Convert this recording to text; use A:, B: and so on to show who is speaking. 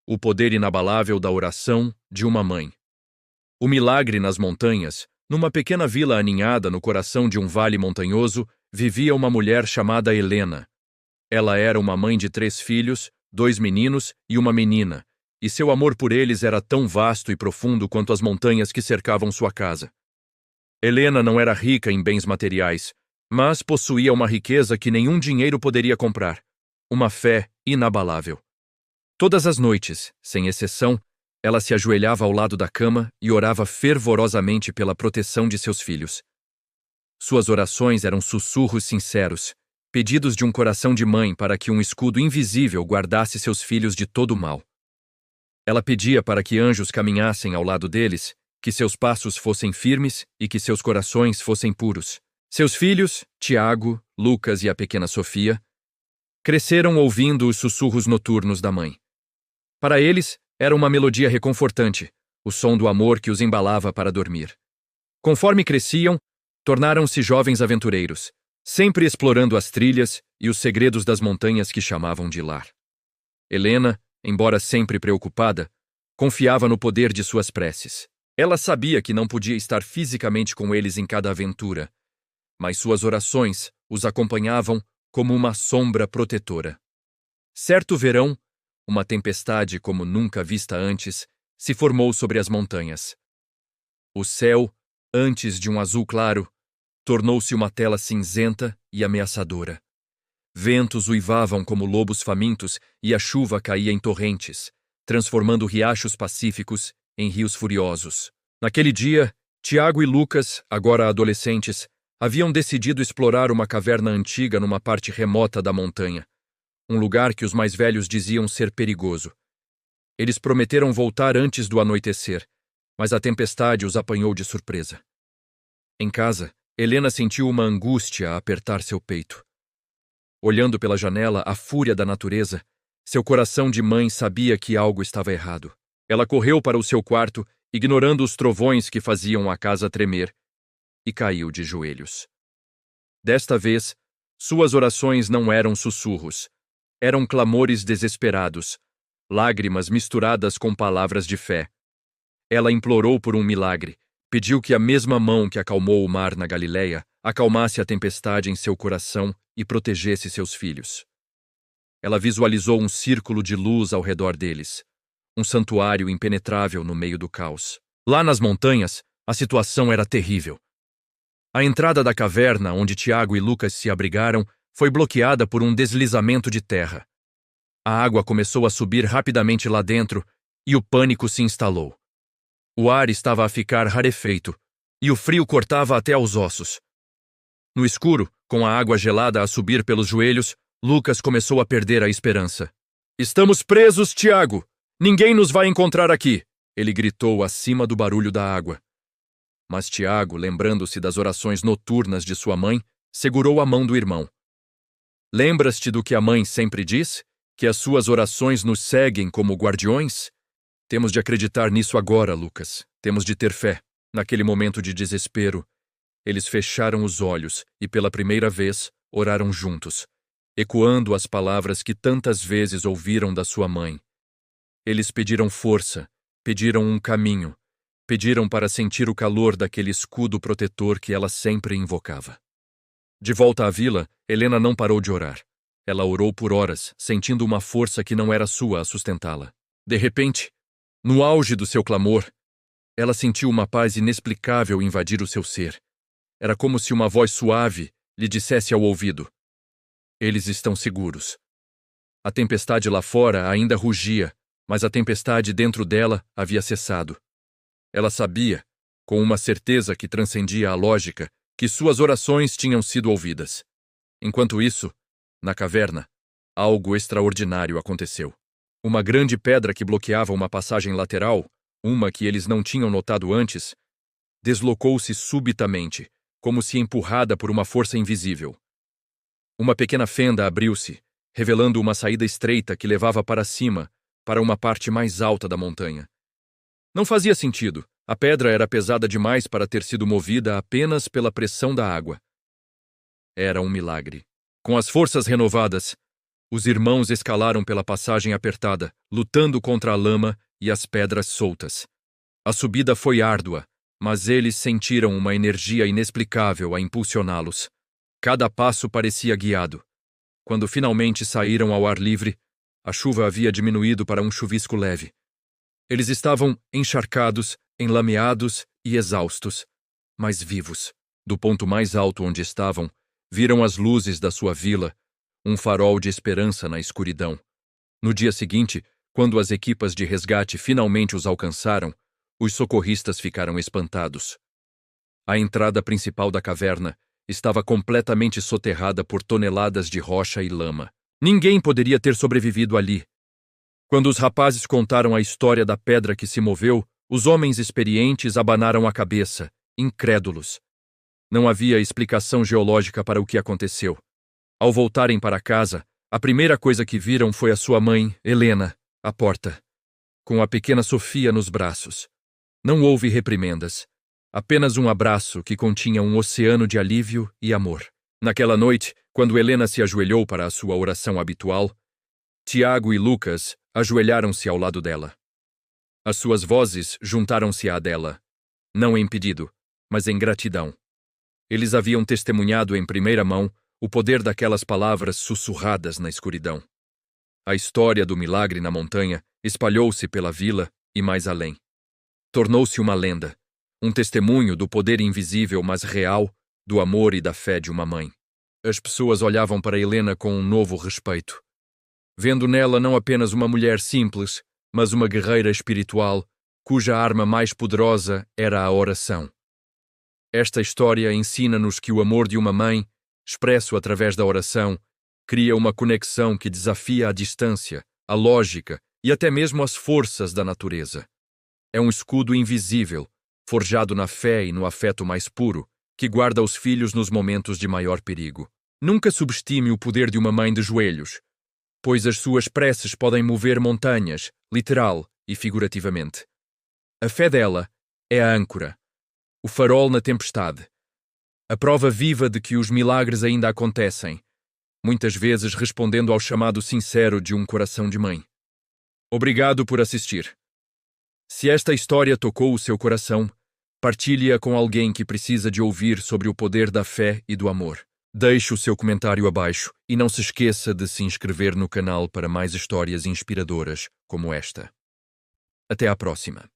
A: o poder inabalável da oração de uma mãe. O milagre nas montanhas, numa pequena vila aninhada no coração de um vale montanhoso, vivia uma mulher chamada Helena. Ela era uma mãe de 3 filhos, 2 meninos e uma menina, e seu amor por eles era tão vasto e profundo quanto as montanhas que cercavam sua casa. Helena não era rica em bens materiais, mas possuía uma riqueza que nenhum dinheiro poderia comprar, uma fé inabalável. Todas as noites, sem exceção, ela se ajoelhava ao lado da cama e orava fervorosamente pela proteção de seus filhos. Suas orações eram sussurros sinceros, pedidos de um coração de mãe para que um escudo invisível guardasse seus filhos de todo o mal. Ela pedia para que anjos caminhassem ao lado deles, que seus passos fossem firmes e que seus corações fossem puros. Seus filhos, Tiago, Lucas e a pequena Sofia, cresceram ouvindo os sussurros noturnos da mãe. Para eles, era uma melodia reconfortante, o som do amor que os embalava para dormir. Conforme cresciam, tornaram-se jovens aventureiros, sempre explorando as trilhas e os segredos das montanhas que chamavam de lar. Helena, embora sempre preocupada, confiava no poder de suas preces. Ela sabia que não podia estar fisicamente com eles em cada aventura, mas suas orações os acompanhavam como uma sombra protetora. Certo verão, uma tempestade como nunca vista antes se formou sobre as montanhas. O céu, antes de um azul claro, tornou-se uma tela cinzenta e ameaçadora. Ventos uivavam como lobos famintos e a chuva caía em torrentes, transformando riachos pacíficos em rios furiosos. Naquele dia, Tiago e Lucas, agora adolescentes, haviam decidido explorar uma caverna antiga numa parte remota da montanha, um lugar que os mais velhos diziam ser perigoso. Eles prometeram voltar antes do anoitecer, mas a tempestade os apanhou de surpresa. Em casa, Helena sentiu uma angústia a apertar seu peito. Olhando pela janela a fúria da natureza, seu coração de mãe sabia que algo estava errado. Ela correu para o seu quarto, ignorando os trovões que faziam a casa tremer, e caiu de joelhos. Desta vez, suas orações não eram sussurros, eram clamores desesperados, lágrimas misturadas com palavras de fé. Ela implorou por um milagre, pediu que a mesma mão que acalmou o mar na Galileia acalmasse a tempestade em seu coração e protegesse seus filhos. Ela visualizou um círculo de luz ao redor deles, um santuário impenetrável no meio do caos. Lá nas montanhas, a situação era terrível. A entrada da caverna onde Tiago e Lucas se abrigaram foi bloqueada por um deslizamento de terra. A água começou a subir rapidamente lá dentro e o pânico se instalou. O ar estava a ficar rarefeito e o frio cortava até aos ossos. No escuro, com a água gelada a subir pelos joelhos, Lucas começou a perder a esperança. "Estamos presos, Tiago! Ninguém nos vai encontrar aqui!" ele gritou acima do barulho da água. Mas Tiago, lembrando-se das orações noturnas de sua mãe, segurou a mão do irmão. "Lembras-te do que a mãe sempre diz? Que as suas orações nos seguem como guardiões? Temos de acreditar nisso agora, Lucas. Temos de ter fé." Naquele momento de desespero, eles fecharam os olhos e, pela primeira vez, oraram juntos, ecoando as palavras que tantas vezes ouviram da sua mãe. Eles pediram força, pediram um caminho, pediram para sentir o calor daquele escudo protetor que ela sempre invocava. De volta à vila, Helena não parou de orar. Ela orou por horas, sentindo uma força que não era sua a sustentá-la. De repente, no auge do seu clamor, ela sentiu uma paz inexplicável invadir o seu ser. Era como se uma voz suave lhe dissesse ao ouvido: "Eles estão seguros." A tempestade lá fora ainda rugia, mas a tempestade dentro dela havia cessado. Ela sabia, com uma certeza que transcendia a lógica, que suas orações tinham sido ouvidas. Enquanto isso, na caverna, algo extraordinário aconteceu. Uma grande pedra que bloqueava uma passagem lateral, uma que eles não tinham notado antes, deslocou-se subitamente, como se empurrada por uma força invisível. Uma pequena fenda abriu-se, revelando uma saída estreita que levava para cima, para uma parte mais alta da montanha. Não fazia sentido. A pedra era pesada demais para ter sido movida apenas pela pressão da água. Era um milagre. Com as forças renovadas, Os irmãos escalaram pela passagem apertada, lutando contra a lama e as pedras soltas. A subida foi árdua, mas eles sentiram uma energia inexplicável a impulsioná-los. Cada passo parecia guiado. Quando finalmente saíram ao ar livre, a chuva havia diminuído para um chuvisco leve. Eles estavam encharcados, enlameados e exaustos, mas vivos. Do ponto mais alto onde estavam, viram as luzes da sua vila, um farol de esperança na escuridão. No dia seguinte, quando as equipas de resgate finalmente os alcançaram, os socorristas ficaram espantados. A entrada principal da caverna estava completamente soterrada por toneladas de rocha e lama. Ninguém poderia ter sobrevivido ali. Quando os rapazes contaram a história da pedra que se moveu, os homens experientes abanaram a cabeça, incrédulos. Não havia explicação geológica para o que aconteceu. Ao voltarem para casa, a primeira coisa que viram foi a sua mãe, Helena, à porta, com a pequena Sofia nos braços. Não houve reprimendas, apenas um abraço que continha um oceano de alívio e amor. Naquela noite, quando Helena se ajoelhou para a sua oração habitual, Tiago e Lucas ajoelharam-se ao lado dela. As suas vozes juntaram-se à dela, não em pedido, mas em gratidão. Eles haviam testemunhado em primeira mão o poder daquelas palavras sussurradas na escuridão. A história do milagre na montanha espalhou-se pela vila e mais além. Tornou-se uma lenda, um testemunho do poder invisível, mas real, do amor e da fé de uma mãe. As pessoas olhavam para Helena com um novo respeito, vendo nela não apenas uma mulher simples, mas uma guerreira espiritual, cuja arma mais poderosa era a oração. Esta história ensina-nos que o amor de uma mãe, expresso através da oração, cria uma conexão que desafia a distância, a lógica e até mesmo as forças da natureza. É um escudo invisível, forjado na fé e no afeto mais puro, que guarda os filhos nos momentos de maior perigo. Nunca subestime o poder de uma mãe de joelhos, pois as suas preces podem mover montanhas, literal e figurativamente. A fé dela é a âncora, o farol na tempestade, a prova viva de que os milagres ainda acontecem, muitas vezes respondendo ao chamado sincero de um coração de mãe. Obrigado por assistir. Se esta história tocou o seu coração, partilhe-a com alguém que precisa de ouvir sobre o poder da fé e do amor. Deixe o seu comentário abaixo e não se esqueça de se inscrever no canal para mais histórias inspiradoras como esta. Até à próxima.